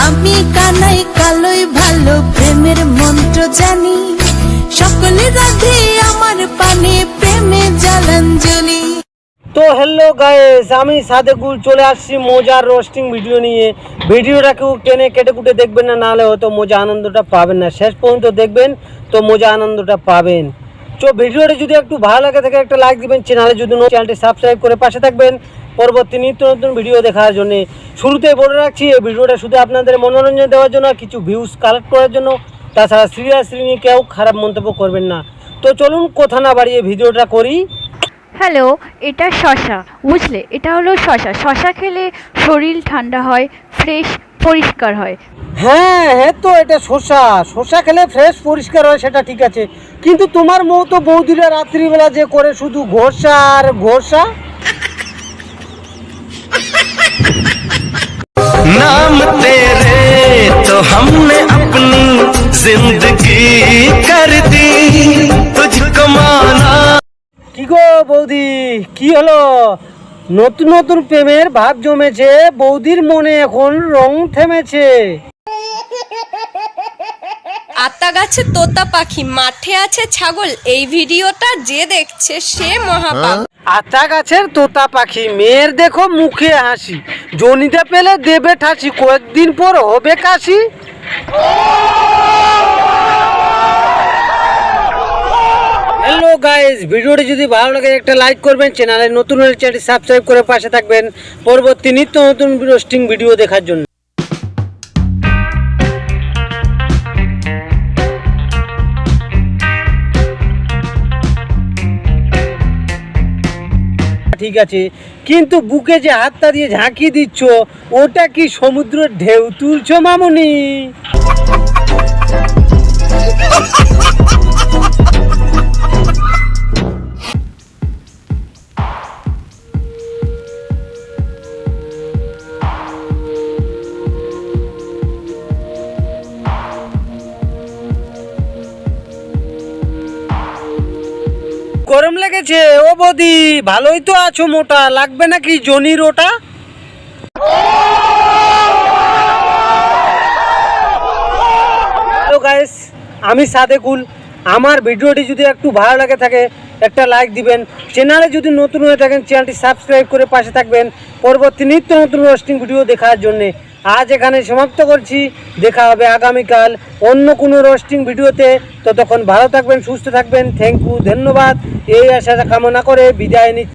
আমি কানাই কালোই ভালো প্রেমের মন্ত্র জানি, সকলে রাধে আমার পানে প্রেমে জলাঞ্জলি। তো হ্যালো গাইস, আমি সাদেকুল চলে আসছি মজার রোস্টিং ভিডিও নিয়ে। ভিডিওটা কেউ টেনে কেটে কুটে দেখবেন না, নাহলে হয়তো মজা আনন্দটা পাবেন না। শেষ পর্যন্ত দেখবেন তো মজা আনন্দটা পাবেন। তো ভিডিওটা যদি একটু ভালো লাগে থাকে একটা লাইক দিবেন, চ্যানেলে যদি চ্যানেলটি সাবস্ক্রাইব করে পাশে থাকবেন পরবর্তী নিত্য নতুন ভিডিও দেখার জন্য। শুরুতেই বলে রাখছি, এই ভিডিওটা শুধু আপনাদের মনোরঞ্জন দেওয়ার জন্য, কিছু ভিউজ কালেক্ট করার জন্য। তাছাড়া সিরিয়াসলি নিয়ে কেউ খারাপ মন্তব্য করবেন না। তো চলুন কথা না বাড়িয়ে ভিডিওটা করি। হ্যালো, এটা শশা, বুঝলে? এটা হলো শশা। শশা খেলে শরীর ঠান্ডা হয়, ফ্রেশ পরিষ্কার হয়। হ্যাঁ হ্যাঁ, তো এটা শসা খেলে ফ্রেশ পরিষ্কার হয়, সেটা ঠিক আছে। কিন্তু তোমার মতো বৌদিরা রাত্রিবেলা যে করে শুধু ঘষা আর ঘষা। नाम तेरे तो हमने अपनी जिंदगी कर दी तुझको माना। কি গো বৌদি, কি হলো? নতুন নতুন প্রেমের ভাব জমেছে, বৌদির মনে এখন রং থেমেছে। আতা গাছে তোতা পাখি, মাঠে আছে ছাগল, এই ভিডিওটা যে দেখছে সে মহাপাগল। আতা গাছের তোতা পাখি, মেয়ের দেখো মুখে হাসি, জনিটা পেলে দেবে ঠাসি, কয়েকদিন পর হবে কাশি। হ্যালো গাইস, ভিডিওটি যদি ভালো লাগে একটা লাইক করবেন, চ্যানেলে নতুন হলে চ্যানেলটি সাবস্ক্রাইব করে পাশে থাকবেন পরবর্তী নিত্য নতুন রোস্টিং ভিডিও দেখার জন্য। ঠিক আছে, কিন্তু বুকে যে হাতটা দিয়ে ঝাঁকি দিচ্ছ, ওটা কি সমুদ্রের ঢেউ তুলছো মামুনি? গরম লেগেছে ও বৌদি? ভালোই তো আছো মোটা, লাগবে নাকি জনির ওটা? হ্যালো গাইস, আমি সাদেকুল। আমার ভিডিওটি যদি একটু ভালো লাগে থাকে একটা লাইক দিবেন, চ্যানেলে যদি নতুন হয়ে থাকেন চ্যানেলটি সাবস্ক্রাইব করে পাশে থাকবেন পরবর্তী নিত্য নতুন রোস্টিং ভিডিও দেখার জন্যে। আজ এখানে সমাপ্ত করছি, দেখা হবে আগামীকাল অন্য কোনো রোস্টিং ভিডিওতে। ততক্ষণ ভালো থাকবেন, সুস্থ থাকবেন। থ্যাংক ইউ, ধন্যবাদ। এই আশা কামনা করে বিদায় নিচ্ছি।